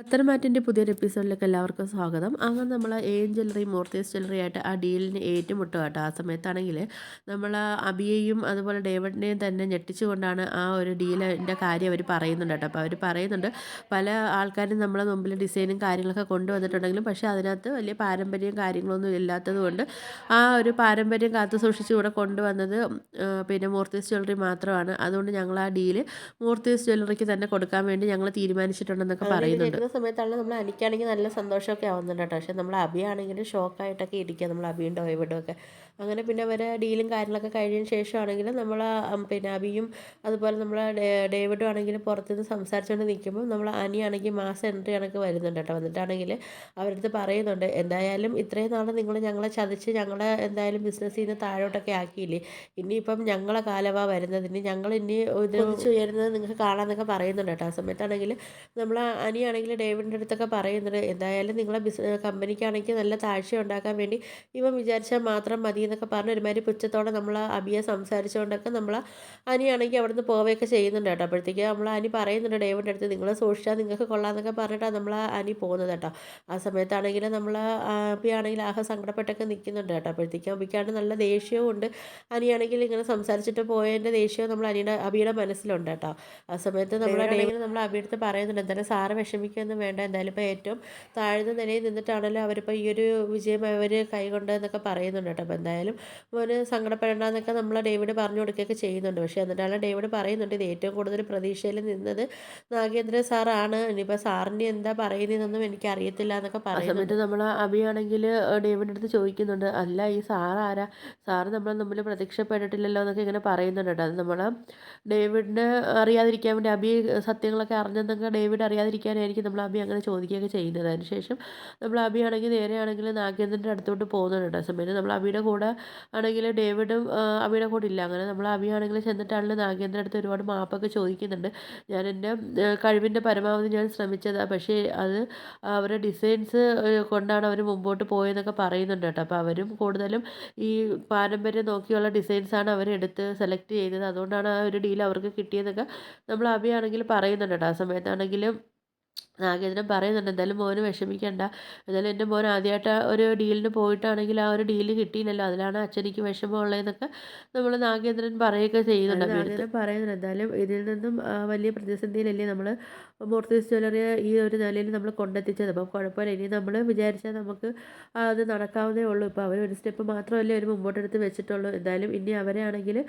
പത്തനംമാറ്റിൻ്റെ പുതിയൊരു എപ്പിസോഡിലേക്ക് എല്ലാവർക്കും സ്വാഗതം. അങ്ങനെ നമ്മൾ ജ്വല്ലറി മോർത്തേസ് ജ്വല്ലറി ആയിട്ട് ആ ഡീലിന് ഏറ്റുമുട്ടുക കേട്ടോ. ആ സമയത്താണെങ്കിൽ നമ്മൾ അബിയെയും അതുപോലെ ഡേവിഡിനെയും തന്നെ ഞെട്ടിച്ചുകൊണ്ടാണ് ആ ഒരു ഡീലിൻ്റെ കാര്യം അവർ പറയുന്നുണ്ട് കേട്ടോ. അപ്പോൾ അവർ പറയുന്നുണ്ട് പല ആൾക്കാരും നമ്മളെ മുമ്പിൽ ഡിസൈനും കാര്യങ്ങളൊക്കെ കൊണ്ടുവന്നിട്ടുണ്ടെങ്കിലും പക്ഷേ അതിനകത്ത് വലിയ പാരമ്പര്യവും കാര്യങ്ങളൊന്നും ഇല്ലാത്തത് കൊണ്ട് ആ ഒരു പാരമ്പര്യം കാത്തു സൂക്ഷിച്ച് ഇവിടെ കൊണ്ടുവന്നത് പിന്നെ മൂർത്തീസ് ജ്വല്ലറി മാത്രമാണ്. അതുകൊണ്ട് ഞങ്ങൾ ആ ഡീല് മൂർത്തീസ് ജ്വല്ലറിക്ക് തന്നെ കൊടുക്കാൻ വേണ്ടി ഞങ്ങൾ തീരുമാനിച്ചിട്ടുണ്ടെന്നൊക്കെ പറയുന്നുണ്ട്. സമയത്താണ് നമ്മൾ അനിക്കാണെങ്കിൽ നല്ല സന്തോഷമൊക്കെ ആവുന്നുണ്ട് കേട്ടോ. പക്ഷേ നമ്മൾ അബിയാണെങ്കിൽ ഷോക്കായിട്ടൊക്കെ ഇരിക്കുക, നമ്മൾ അബിയും ഡോയിവിടും ഒക്കെ. അങ്ങനെ പിന്നെ അവരെ ഡീലും കാര്യങ്ങളൊക്കെ കഴിഞ്ഞതിന് ശേഷമാണെങ്കിൽ നമ്മൾ പിന്നെ അബിയും അതുപോലെ നമ്മൾ ഡേവിഡും ആണെങ്കിലും പുറത്തുനിന്ന് സംസാരിച്ചുകൊണ്ട് നിൽക്കുമ്പോൾ നമ്മൾ അനിയാണെങ്കിൽ മാസം എൻട്രി കണക്ക് വരുന്നുണ്ട് കേട്ടോ. വന്നിട്ടാണെങ്കിൽ അവരടുത്ത് പറയുന്നുണ്ട്, എന്തായാലും ഇത്രയും നാൾ നിങ്ങൾ ഞങ്ങളെ ചതിച്ച് ഞങ്ങളെ എന്തായാലും ബിസിനസ്സിൽ നിന്ന് താഴോട്ടൊക്കെ ആക്കിയില്ലേ, ഇനിയിപ്പം ഞങ്ങളെ കാലമാണ് വരുന്നത്, ഇനി ഞങ്ങൾ ഇനി ഇത് ഉയരുന്നത് നിങ്ങൾക്ക് കാണാമെന്നൊക്കെ പറയുന്നുണ്ട് കേട്ടോ. ആ സമയത്താണെങ്കിൽ നമ്മൾ അനിയാണെങ്കിൽ ഡേവിഡിൻ്റെ അടുത്തൊക്കെ പറയുന്നുണ്ട്, എന്തായാലും നിങ്ങളെ കമ്പനിക്കാണെങ്കിൽ നല്ല താഴ്ച ഉണ്ടാക്കാൻ വേണ്ടി ഇവൻ വിചാരിച്ചാൽ മാത്രം മതി എന്നൊക്കെ പറഞ്ഞ് ഒരുമാതിരി പുച്ഛത്തോടെ നമ്മൾ അബിയെ സംസാരിച്ചുകൊണ്ടൊക്കെ നമ്മൾ അനിയാണെങ്കിൽ അവിടുന്ന് പോവുകയൊക്കെ ചെയ്യുന്നുണ്ട് കേട്ടോ. അപ്പോഴത്തേക്ക് നമ്മൾ അനി പറയുന്നുണ്ട് ഡേവിഡിൻ്റെ അടുത്ത്, നിങ്ങൾ സൂക്ഷിച്ചാൽ നിങ്ങൾക്ക് കൊള്ളാമെന്നൊക്കെ പറഞ്ഞിട്ടാണ് നമ്മൾ അനി പോകുന്നത് കേട്ടോ. ആ സമയത്താണെങ്കിൽ നമ്മൾ അബിയാണെങ്കിൽ ആകെ സങ്കടപ്പെട്ടൊക്കെ നിൽക്കുന്നുണ്ട് കേട്ടോ. അപ്പോഴത്തേക്കും അബിക്കാണ്ട് നല്ല ദേഷ്യവും ഉണ്ട്. അനിയാണെങ്കിൽ ഇങ്ങനെ സംസാരിച്ചിട്ട് പോയതിൻ്റെ ദേഷ്യവും നമ്മൾ അബിയുടെ മനസ്സിലുണ്ട് കേട്ടോ. ആ സമയത്ത് നമ്മൾ അബിയെടുത്ത് പറയുന്നുണ്ട്, എന്തായാലും സാറ് വിഷമിക്കുകയൊന്നും വേണ്ട, എന്തായാലും ഇപ്പോൾ ഏറ്റവും താഴ്ന്ന നിലയിൽ നിന്നിട്ടാണല്ലോ അവരിപ്പോൾ ഈ ഒരു വിജയം അവർ കൈകൊണ്ടതെന്നൊക്കെ പറയുന്നുണ്ട് കേട്ടോ. അപ്പോൾ എന്തായാലും മോന് സങ്കടപ്പെടേണ്ടെന്നൊക്കെ നമ്മൾ ഡേവിഡ് പറഞ്ഞു കൊടുക്കുകയൊക്കെ ചെയ്യുന്നുണ്ട്. പക്ഷേ എന്നിട്ടാണ് ഡേവിഡ് പറയുന്നുണ്ട്, ഇത് ഏറ്റവും കൂടുതൽ പ്രതീക്ഷയിൽ നിന്നത് നാഗേന്ദ്ര സാറാണ്, ഇനിയിപ്പോൾ സാറിന് എന്താ പറയുന്നതെന്നൊന്നും എനിക്ക് അറിയത്തില്ല എന്നൊക്കെ പറയുന്നുണ്ട്. നമ്മൾ അബിയാണെങ്കിൽ ഡേവിഡിൻ്റെ അടുത്ത് ചോദിക്കുന്നുണ്ട്, അല്ല ഈ സാർ ആരാ, സാറ് നമ്മളെ മുമ്പിൽ പ്രത്യക്ഷപ്പെട്ടിട്ടില്ലല്ലോ എന്നൊക്കെ ഇങ്ങനെ പറയുന്നുണ്ട് കേട്ടോ. അത് നമ്മൾ ഡേവിഡിന് അറിയാതിരിക്കാൻ വേണ്ടി അബി സത്യങ്ങളൊക്കെ അറിഞ്ഞെന്നൊക്കെ ഡേവിഡ് അറിയാതിരിക്കാനായിരിക്കും നമ്മൾ അബി അങ്ങനെ ചോദിക്കുകയൊക്കെ ചെയ്യുന്നത്. അതിനുശേഷം നമ്മൾ അബി ആണെങ്കിൽ നേരെയാണെങ്കിൽ നാഗേന്ദ്രൻ്റെ അടുത്തോട്ട് പോകുന്നുണ്ട്. ആ സമയത്ത് നമ്മൾ അബിയുടെ കൂടെ ആണെങ്കിൽ ഡേവിഡും അബിയുടെ കൂടെ ഇല്ല. അങ്ങനെ നമ്മൾ അബി ആണെങ്കിൽ ചെന്നിട്ടാണെങ്കിൽ നാഗേന്ദ്രൻ്റെ അടുത്ത് ഒരുപാട് മാപ്പൊക്കെ ചോദിക്കുന്നുണ്ട്. ഞാൻ എൻ്റെ കഴിവിൻ്റെ പരമാവധി ഞാൻ ശ്രമിച്ചതാണ്, പക്ഷേ അത് അവരുടെ ഡിസൈൻസ് കൊണ്ടാണ് അവർ മുമ്പോട്ട് പോയതെന്നൊക്കെ പറയുന്നുണ്ട് കേട്ടോ. അപ്പോൾ അവരും കൂടുതലും ഈ പാരമ്പര്യം നോക്കിയുള്ള ഡിസൈൻസാണ് അവരെടുത്ത് സെലക്ട് ചെയ്തത്, അതുകൊണ്ടാണ് ആ ഒരു ഡീൽ അവർക്ക് കിട്ടിയതൊക്കെ നമ്മൾ അബിയാണെങ്കിൽ പറയുന്നുണ്ട് കേട്ടോ. ആ സമയത്താണെങ്കിലും നാഗേന്ദ്രൻ പറയുന്നുണ്ട്, എന്തായാലും മോന് വിഷമിക്കണ്ട, എന്തായാലും എൻ്റെ മോൻ ആദ്യമായിട്ട് ഒരു ഡീലിന് പോയിട്ടാണെങ്കിൽ ആ ഒരു ഡീല് കിട്ടിയില്ലല്ലോ, അതിലാണ് അച്ഛനിക്ക് വിഷമമുള്ളതെന്നൊക്കെ നമ്മൾ നാഗേന്ദ്രൻ പറയുകയൊക്കെ ചെയ്യുന്നുണ്ട്. നാഗേന്ദ്രൻ പറയുന്നുണ്ട്, എന്തായാലും ഇതിൽ നിന്നും വലിയ പ്രതിസന്ധിയിലല്ലേ നമ്മൾ മൂർത്തീസ് ജ്വല്ലറി ഈ ഒരു നിലയിൽ നമ്മൾ കൊണ്ടെത്തിച്ചത്, അപ്പം കുഴപ്പമില്ല, ഇനി നമ്മൾ വിചാരിച്ചാൽ നമുക്ക് അത് നടക്കാവുന്നേ ഉള്ളൂ. ഇപ്പോൾ അവർ ഒരു സ്റ്റെപ്പ് മാത്രമല്ലേ അവർ മുമ്പോട്ടെടുത്ത് വെച്ചിട്ടുള്ളൂ. എന്തായാലും ഇനി അവരെ ആണെങ്കിൽ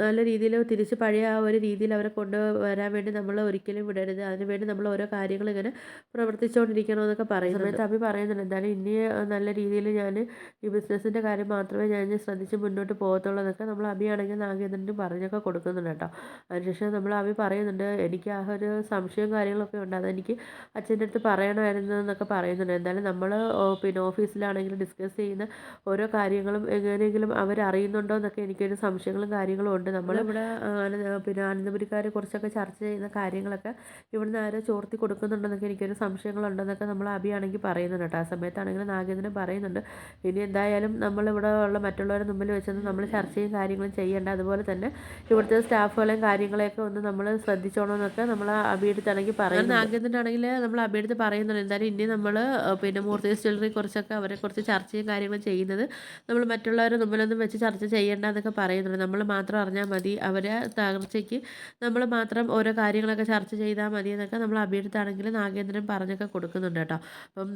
നല്ല രീതിയിൽ തിരിച്ച് പഴയ ആ ഒരു രീതിയിൽ അവരെ കൊണ്ടുവരാൻ വേണ്ടി നമ്മൾ ഒരിക്കലും വിടരുത്, അതിനുവേണ്ടി നമ്മൾ ഓരോ കാര്യങ്ങൾ ഇങ്ങനെ പ്രവർത്തിച്ചുകൊണ്ടിരിക്കണമെന്നൊക്കെ പറയുന്ന സമയത്ത് അബി പറയുന്നുണ്ട്, എന്തായാലും ഇനി നല്ല രീതിയിൽ ഞാൻ ഈ ബിസിനസ്സിൻ്റെ കാര്യം മാത്രമേ ഞാൻ ശ്രദ്ധിച്ച് മുന്നോട്ട് പോകത്തുള്ളൂ എന്നൊക്കെ നമ്മൾ അബിയാണെങ്കിൽ നാഗേന്ദ്രന് പറഞ്ഞൊക്കെ കൊടുക്കുന്നുണ്ട് കേട്ടോ. അതിനുശേഷം നമ്മൾ അബി പറയുന്നുണ്ട്, എനിക്ക് ആ ഒരു സംശയവും കാര്യങ്ങളൊക്കെ ഉണ്ട്, അതെനിക്ക് അച്ഛൻ്റെ അടുത്ത് പറയണമായിരുന്നു എന്നൊക്കെ പറയുന്നുണ്ട്. എന്തായാലും നമ്മൾ പിന്നെ ഓഫീസിലാണെങ്കിൽ ഡിസ്കസ് ചെയ്യുന്ന ഓരോ കാര്യങ്ങളും എങ്ങനെയെങ്കിലും അവരറിയുന്നുണ്ടോ എന്നൊക്കെ എനിക്കൊരു സംശയങ്ങളും കാര്യങ്ങളും ഉണ്ട്. നമ്മളിവിടെ പിന്നെ അനന്തപുരിക്കാർ കുറച്ചൊക്കെ ചർച്ച ചെയ്യുന്ന കാര്യങ്ങളൊക്കെ ഇവിടുന്ന് ആരോ ചോർത്തി കൊടുക്കുന്നുണ്ടെന്നൊക്കെ എനിക്കൊരു സംശയങ്ങളുണ്ടെന്നൊക്കെ നമ്മൾ അബിയാണെങ്കിൽ പറയുന്നുണ്ട് കേട്ടോ. ആ സമയത്താണെങ്കിൽ നാഗേന്ദ്രൻ പറയുന്നുണ്ട്, ഇനി എന്തായാലും നമ്മളിവിടെ ഉള്ള മറ്റുള്ളവരുടെ മുമ്പിൽ വെച്ചൊന്നും നമ്മൾ ചർച്ചയും കാര്യങ്ങളും ചെയ്യേണ്ട, അതുപോലെ തന്നെ ഇവിടുത്തെ സ്റ്റാഫുകളെയും കാര്യങ്ങളെയൊക്കെ ഒന്ന് നമ്മൾ ശ്രദ്ധിച്ചോണമെന്നൊക്കെ നമ്മൾ അബിയെടുത്താണെങ്കിൽ പറയുന്നത്. നാഗേന്ദ്രനാണെങ്കിൽ നമ്മൾ അബിയെടുത്ത് പറയുന്നുണ്ട്, എന്തായാലും ഇനി നമ്മൾ പിന്നെ മൂർത്തീസ് ജ്വല്ലറി കുറിച്ചൊക്കെ അവരെക്കുറിച്ച് ചർച്ചയും കാര്യങ്ങളും ചെയ്യുന്നത് നമ്മൾ മറ്റുള്ളവരുടെ മുമ്പിലൊന്നും വെച്ച് ചർച്ച ചെയ്യേണ്ട എന്നൊക്കെ പറയുന്നുണ്ട്. നമ്മൾ മാത്രം അറിഞ്ഞാൽ മതി, അവരെ തകർച്ചയ്ക്ക് നമ്മൾ മാത്രം ഓരോ കാര്യങ്ങളൊക്കെ ചർച്ച ചെയ്താൽ മതി എന്നൊക്കെ നമ്മൾ അബിയെടുത്താണെങ്കിൽ നാഗേന്ദ്രൻ പറഞ്ഞൊക്കെ കൊടുക്കുന്നുണ്ട് കേട്ടോ. അപ്പം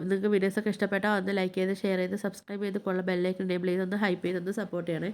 നിങ്ങൾക്ക് വീഡിയോസൊക്കെ ഇഷ്ടപ്പെട്ടാൽ ഒന്ന് ലൈക്ക് ചെയ്ത് ഷെയർ ചെയ്ത് സബ്സ്ക്രൈബ് ചെയ്ത് കൊള്ള ബെല്ലൈക്കൺ എനേബിൾ ചെയ്ത് ഒന്ന് ഹൈപ്പ് ചെയ്ത് ഒന്ന് സപ്പോർട്ട് ചെയ്യണേ.